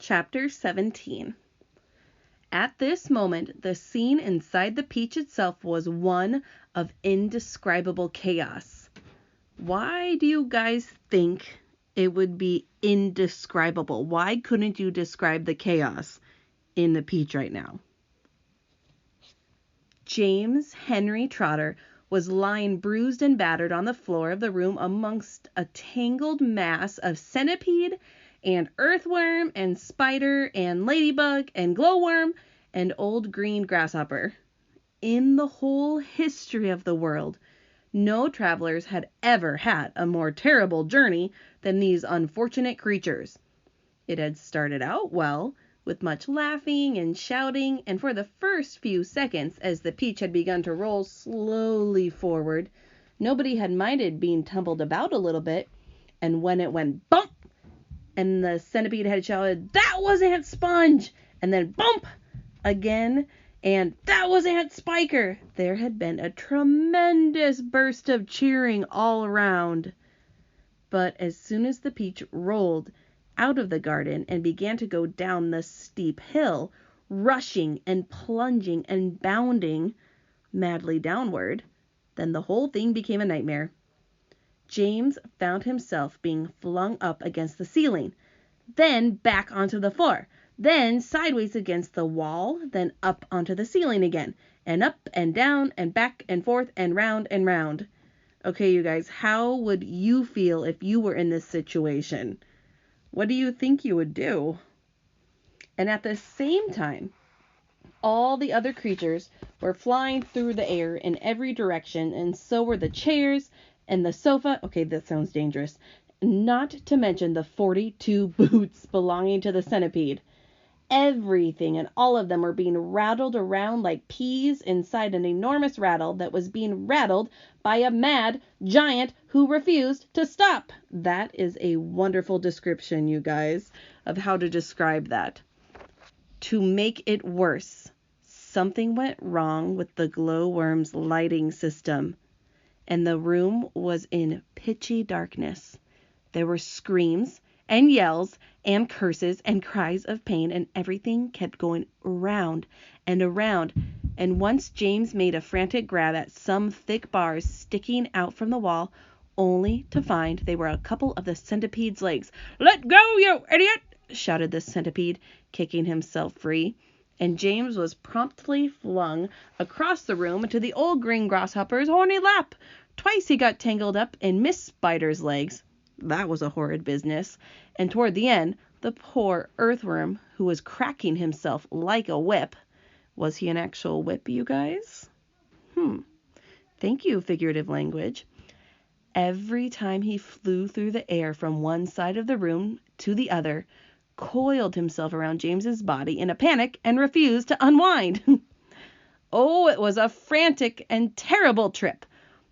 Chapter 17. At this moment, the scene inside the peach itself was one of indescribable chaos. Why do you guys think it would be indescribable? Why couldn't you describe the chaos in the peach right now? James Henry Trotter was lying bruised and battered on the floor of the room amongst a tangled mass of centipede and earthworm and spider and ladybug and glowworm and old green grasshopper. In the whole history of the world, no travelers had ever had a more terrible journey than these unfortunate creatures. It had started out well, with much laughing and shouting, and for the first few seconds, as the peach had begun to roll slowly forward, nobody had minded being tumbled about a little bit, and when it went bump, and the centipede had shouted, "That was Aunt Sponge!" and then bump again, and "That was Aunt Spiker!" there had been a tremendous burst of cheering all around. But as soon as the peach rolled out of the garden and began to go down the steep hill, rushing and plunging and bounding madly downward, then the whole thing became a nightmare. James found himself being flung up against the ceiling, then back onto the floor, then sideways against the wall, then up onto the ceiling again, and up and down and back and forth and round and round. Okay, you guys, how would you feel if you were in this situation? What do you think you would do? And at the same time, all the other creatures were flying through the air in every direction, and so were the chairs and the sofa. Okay, that sounds dangerous. Not to mention the 42 boots belonging to the centipede. Everything and all of them were being rattled around like peas inside an enormous rattle that was being rattled by a mad giant who refused to stop. That is a wonderful description, you guys, of how to describe that. To make it worse, something went wrong with the glowworm's lighting system, and the room was in pitchy darkness. There were screams and yells and curses and cries of pain, and everything kept going around and around. And once James made a frantic grab at some thick bars sticking out from the wall, only to find they were a couple of the centipede's legs. "Let go, you idiot!" shouted the centipede, kicking himself free. And James was promptly flung across the room into the old green grasshopper's horny lap. Twice he got tangled up in Miss Spider's legs. That was a horrid business. And toward the end, the poor earthworm, who was cracking himself like a whip. Was he an actual whip, you guys? Thank you, figurative language. Every time he flew through the air from one side of the room to the other, coiled himself around James's body in a panic and refused to unwind. Oh, it was a frantic and terrible trip.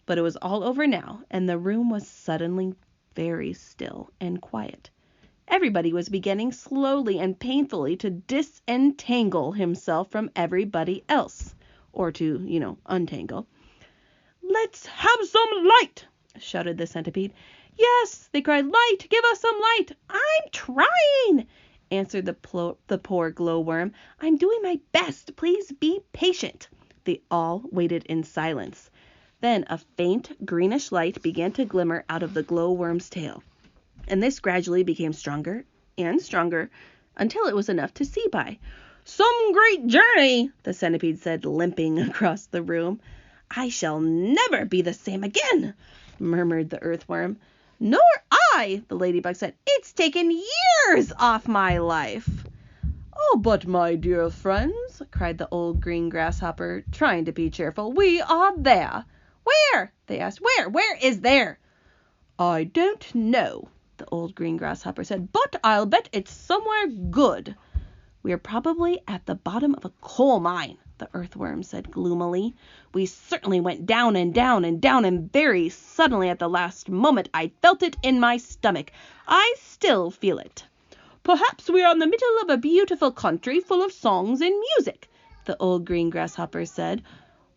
But it was all over now, and the room was suddenly very still and quiet. Everybody was beginning slowly and painfully to disentangle himself from everybody else, or to, untangle. "Let's have some light!" shouted the centipede. "Yes," they cried, "light! Give us some light!" "I'm trying!" answered the poor glowworm. "I'm doing my best. Please be patient." They all waited in silence. Then a faint greenish light began to glimmer out of the glowworm's tail, and this gradually became stronger and stronger until it was enough to see by. "Some great journey," the centipede said, limping across the room. "I shall never be the same again," murmured the earthworm. "Nor I," the ladybug said. "It's taken years off my life." "Oh, but my dear friends," cried the old green grasshopper, trying to be cheerful, "we are there." "Where?" they asked. Where is there?" "I don't know," the old green grasshopper said, "but I'll bet it's somewhere good." "We are probably at the bottom of a coal mine," the earthworm said gloomily. "We certainly went down and down and down, and very suddenly at the last moment I felt it in my stomach. I still feel it." "Perhaps we are in the middle of a beautiful country full of songs and music," the old green grasshopper said.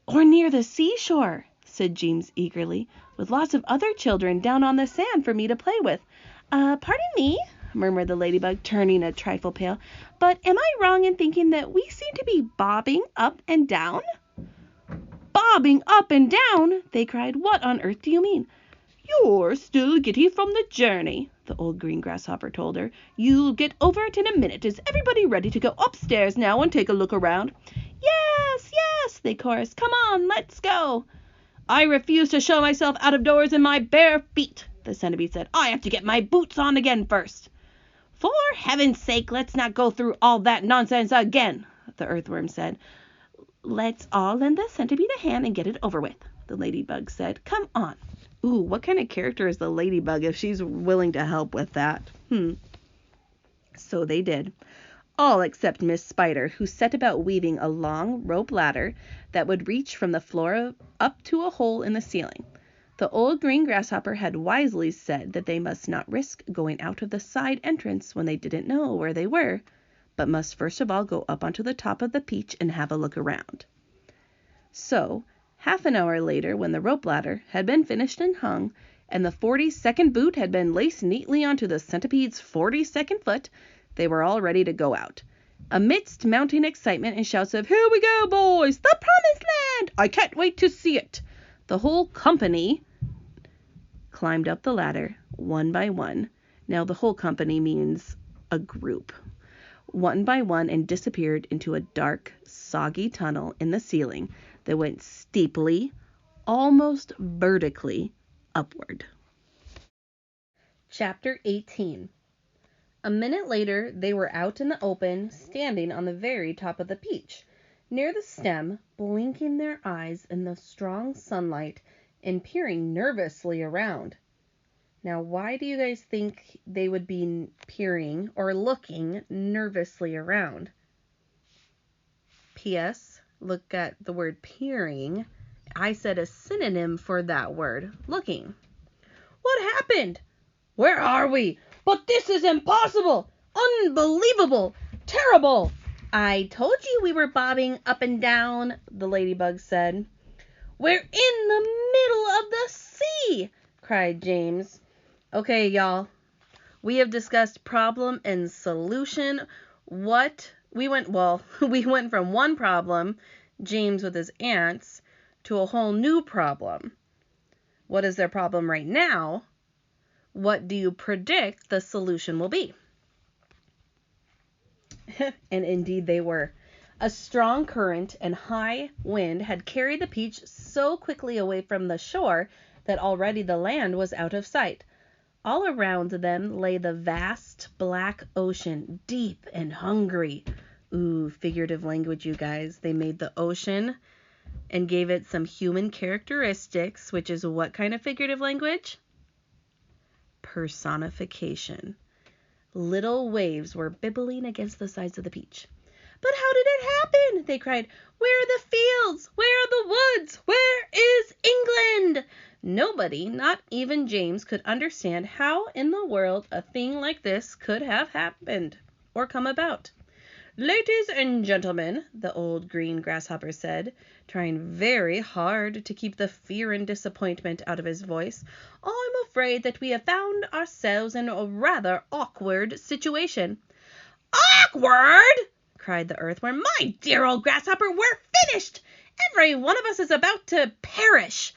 "Or near the seashore," said James eagerly, "with lots of other children down on the sand for me to play with." Pardon me," murmured the ladybug, turning a trifle pale. But am I wrong in thinking that we seem to be bobbing up and down? Bobbing up and down, they cried. What on earth do you mean? You're still giddy from the journey, the old green grasshopper told her. You'll get over it in a minute. Is everybody ready to go upstairs now and take a look around? Yes, yes, they chorused. Come on, let's go. I refuse to show myself out of doors in my bare feet, the centipede said. I have to get my boots on again first. For heaven's sake, let's not go through all that nonsense again, the earthworm said. Let's all lend the centipede a hand and get it over with, the ladybug said. Come on. Ooh, what kind of character is the ladybug if she's willing to help with that? So they did. All except Miss Spider, who set about weaving a long rope ladder that would reach from the floor up to a hole in the ceiling. The old green grasshopper had wisely said that they must not risk going out of the side entrance when they didn't know where they were, but must first of all go up onto the top of the peach and have a look around. So, half an hour later, when the rope ladder had been finished and hung, and the 42nd boot had been laced neatly onto the centipede's 42nd foot, they were all ready to go out. Amidst mounting excitement and shouts of, Here we go, boys! The promised land! I can't wait to see it! The whole company climbed up the ladder, one by one. Now, the whole company means a group. One by one, and disappeared into a dark, soggy tunnel in the ceiling that went steeply, almost vertically, upward. Chapter 18. A minute later, they were out in the open, standing on the very top of the peach, near the stem, blinking their eyes in the strong sunlight and peering nervously around. Now, why do you guys think they would be peering or looking nervously around? P.S. Look at the word peering. I said a synonym for that word, looking. What happened? Where are we? But this is impossible! Unbelievable! Terrible! I told you we were bobbing up and down, the ladybug said. We're in the middle of the sea, cried James. Okay, y'all. We have discussed problem and solution. We went from one problem, James with his ants, to a whole new problem. What is their problem right now? What do you predict the solution will be? And indeed they were. A strong current and high wind had carried the peach so quickly away from the shore that already the land was out of sight. All around them lay the vast black ocean, deep and hungry. Ooh, figurative language, you guys. They made the ocean and gave it some human characteristics, which is what kind of figurative language? Personification. Little waves were bibbling against the sides of the peach. But how did it happen? They cried. Where are the fields? Where are the woods? Where is England? Nobody, not even James, could understand how in the world a thing like this could have happened or come about. Ladies and gentlemen, the old green grasshopper said, trying very hard to keep the fear and disappointment out of his voice, I'm afraid that we have found ourselves in a rather awkward situation. Awkward? Cried the earthworm. My dear old grasshopper, we're finished! Every one of us is about to perish.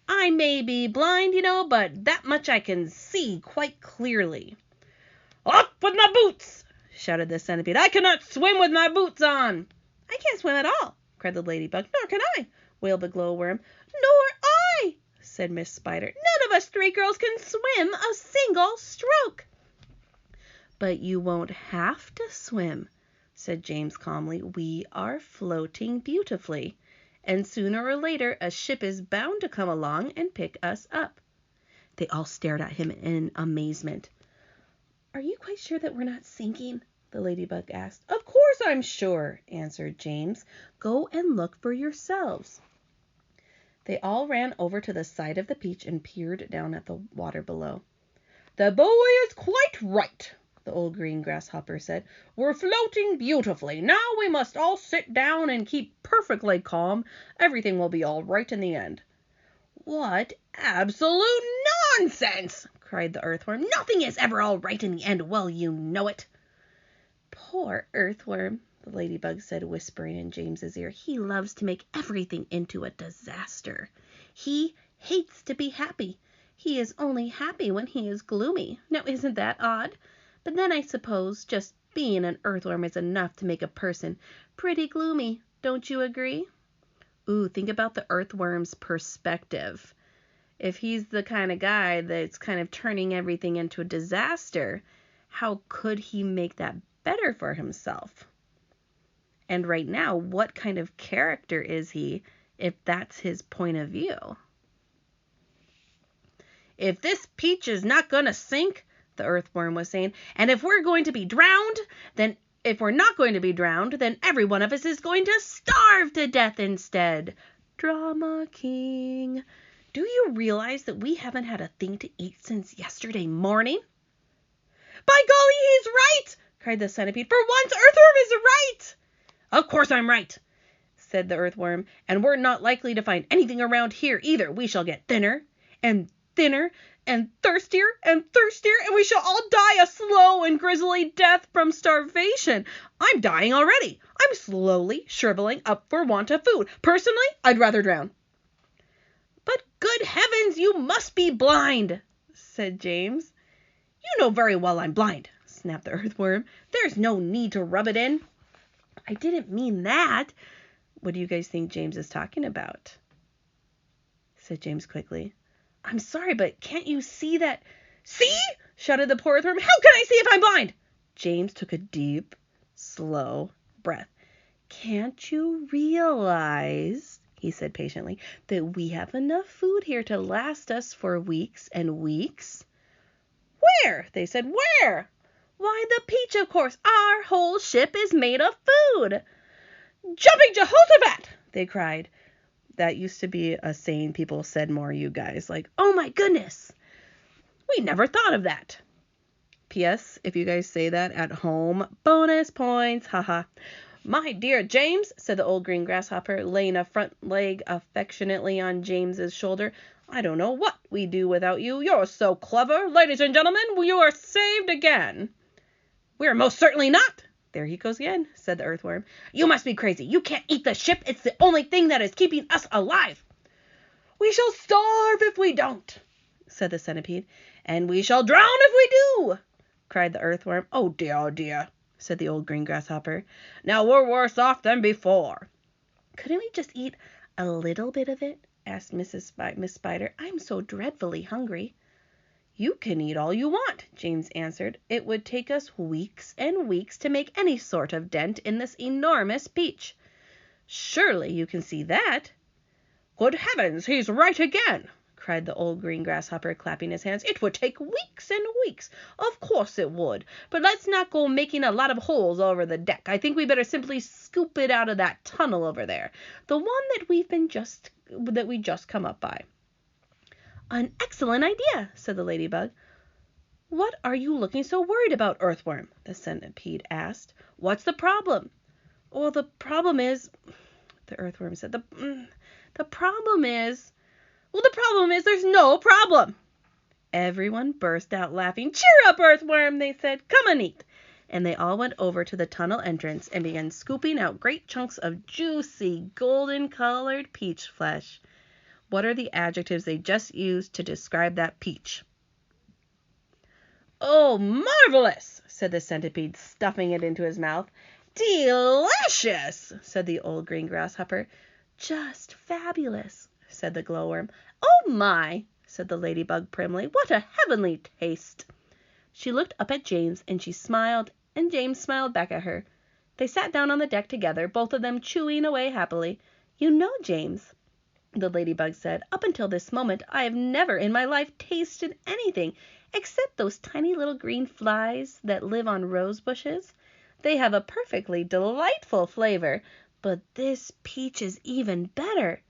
I may be blind, but that much I can see quite clearly. Up with my boots! Shouted the centipede. I cannot swim with my boots on. I can't swim at all, cried the ladybug. Nor can I, wailed the glowworm. Nor I, said Miss Spider. None of us three girls can swim a single stroke. But you won't have to swim, said James calmly. We are floating beautifully, and sooner or later a ship is bound to come along and pick us up. They all stared at him in amazement. Are you quite sure that we're not sinking? The ladybug asked. Of course I'm sure, answered James. Go and look for yourselves. They all ran over to the side of the peach and peered down at the water below. The boy is quite right, the old green grasshopper said. We're floating beautifully. Now we must all sit down and keep perfectly calm. Everything will be all right in the end. What absolute nonsense! cried the earthworm. Nothing is ever all right in the end. Well, you know it. Poor earthworm, the ladybug said, whispering in James's ear. He loves to make everything into a disaster. He hates to be happy. He is only happy when he is gloomy. Now, isn't that odd? But then I suppose just being an earthworm is enough to make a person pretty gloomy. Don't you agree? Ooh, think about the earthworm's perspective. If he's the kind of guy that's kind of turning everything into a disaster, how could he make that better for himself? And right now, what kind of character is he if that's his point of view? If this peach is not going to sink, the earthworm was saying, and if we're going to be drowned, then if we're not going to be drowned, then every one of us is going to starve to death instead. Drama King, do you realize that we haven't had a thing to eat since yesterday morning? By golly, he's right, cried the centipede. For once, earthworm is right. Of course I'm right, said the earthworm, and we're not likely to find anything around here either. We shall get thinner and thinner and thirstier, and we shall all die a slow and grisly death from starvation. I'm dying already. I'm slowly shriveling up for want of food. Personally, I'd rather drown. But good heavens, you must be blind, said James. You know very well I'm blind, snapped the earthworm. There's no need to rub it in. I didn't mean that. What do you guys think James is talking about? Said James quickly. I'm sorry, but can't you see that? See? Shouted the poor earthworm. How can I see if I'm blind? James took a deep, slow breath. Can't you realize, he said patiently, that we have enough food here to last us for weeks and weeks? Where? They said. Where? Why, the peach, of course. Our whole ship is made of food. Jumping Jehoshaphat, they cried. That used to be a saying people said more, you guys. Like, oh my goodness, we never thought of that. P.S. If you guys say that at home, bonus points, haha. My dear James, said the old green grasshopper, laying a front leg affectionately on James's shoulder, I don't know what we'd do without you. You're so clever. Ladies and gentlemen, you are saved again. We're most certainly not. There he goes again, said the earthworm. You must be crazy. You can't eat the ship. It's the only thing that is keeping us alive. We shall starve if we don't, said the centipede. And we shall drown if we do, cried the earthworm. Oh dear, said the old green grasshopper. Now we're worse off than before. Couldn't we just eat a little bit of it? Asked Miss Spider. I'm so dreadfully hungry. You can eat all you want, James answered. It would take us weeks and weeks to make any sort of dent in this enormous peach. Surely you can see that. Good heavens, he's right again, cried the old green grasshopper, clapping his hands. It would take weeks and weeks. Of course it would. But let's not go making a lot of holes over the deck. I think we better simply scoop it out of that tunnel over there, the one that we just come up by. An excellent idea, said the ladybug. What are you looking so worried about, earthworm? The centipede asked. What's the problem? Well, the problem is, the earthworm said, the problem is there's no problem. Everyone burst out laughing. Cheer up, earthworm, they said. Come and eat. And they all went over to the tunnel entrance and began scooping out great chunks of juicy, golden-colored peach flesh. What are the adjectives they just used to describe that peach? Oh, marvelous, said the centipede, stuffing it into his mouth. Delicious, said the old green grasshopper. Just fabulous, said the glowworm. Oh my, said the ladybug primly. What a heavenly taste. She looked up at James, and she smiled, and James smiled back at her. They sat down on the deck together, both of them chewing away happily. You know, James, the ladybug said, up until this moment I have never in my life tasted anything except those tiny little green flies that live on rose bushes. They have a perfectly delightful flavor, but this peach is even better.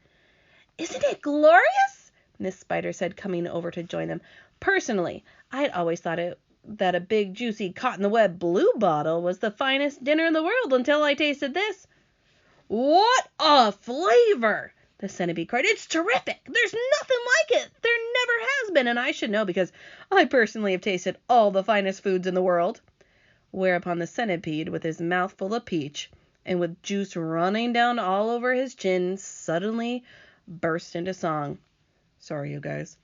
Isn't it glorious? Miss Spider said, coming over to join them. Personally, I'd always thought that a big, juicy, caught-in-the-web bluebottle was the finest dinner in the world until I tasted this. What a flavor! The centipede cried. It's terrific. There's nothing like it. There never has been, and I should know because I personally have tasted all the finest foods in the world. Whereupon the centipede, with his mouth full of peach, and with juice running down all over his chin, suddenly burst into song. Sorry, you guys.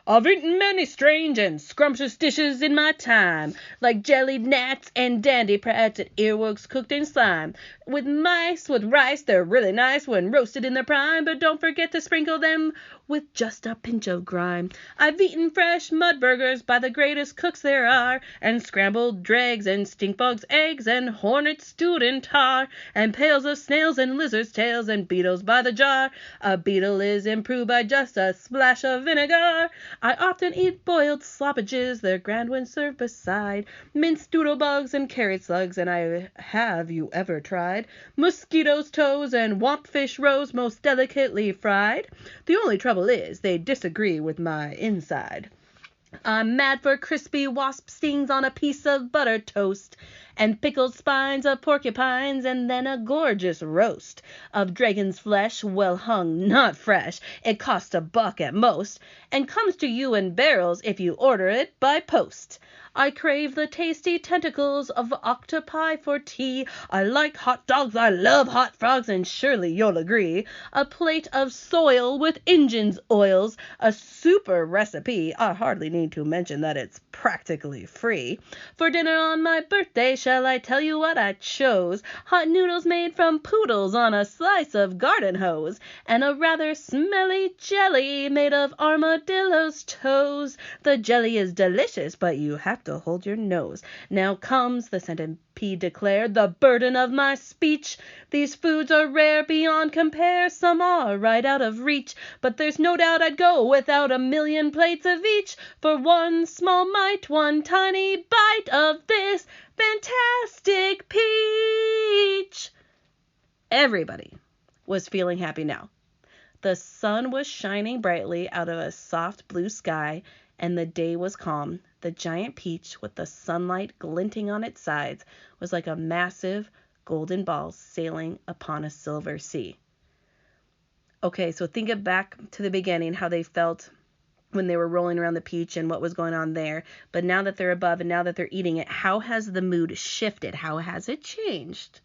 I've eaten many strange and scrumptious dishes in my time, like jellied gnats and dandy prats and earwigs cooked in slime. With mice, with rice, they're really nice when roasted in their prime, but don't forget to sprinkle them with just a pinch of grime. I've eaten fresh mud burgers by the greatest cooks there are, and scrambled dregs and stink bugs' eggs and hornets stewed in tar, and pails of snails and lizards' tails and beetles by the jar. A beetle is improved by just a splash of vinegar. I often eat boiled sloppages, they're grand when served beside minced doodlebugs and carrot slugs, and have you ever tried mosquitoes' toes and wampfish roes most delicately fried? The only trouble is they disagree with my inside. I'm mad for crispy wasp stings on a piece of buttered toast, and pickled spines of porcupines, and then a gorgeous roast of dragon's flesh, well hung, not fresh. It costs $1 at most, and comes to you in barrels if you order it by post. I crave the tasty tentacles of octopi for tea. I like hot dogs, I love hot frogs, and surely you'll agree. A plate of soil with Injun's oils, a super recipe. I hardly need to mention that it's practically free. For dinner on my birthday, shall I tell you what I chose? Hot noodles made from poodles on a slice of garden hose, and a rather smelly jelly made of armadillo's toes. The jelly is delicious, but you have to hold your nose. Now comes, the centipede declared, the burden of my speech. These foods are rare beyond compare, some are right out of reach, but there's no doubt I'd go without 1,000,000 plates of each for one small mite, one tiny bite of this fantastic peach. Everybody was feeling happy now. The sun was shining brightly out of a soft blue sky, and the day was calm. The giant peach, with the sunlight glinting on its sides, was like a massive golden ball sailing upon a silver sea. Okay, so think it back to the beginning, how they felt when they were rolling around the peach and what was going on there. But now that they're above and now that they're eating it, how has the mood shifted? How has it changed?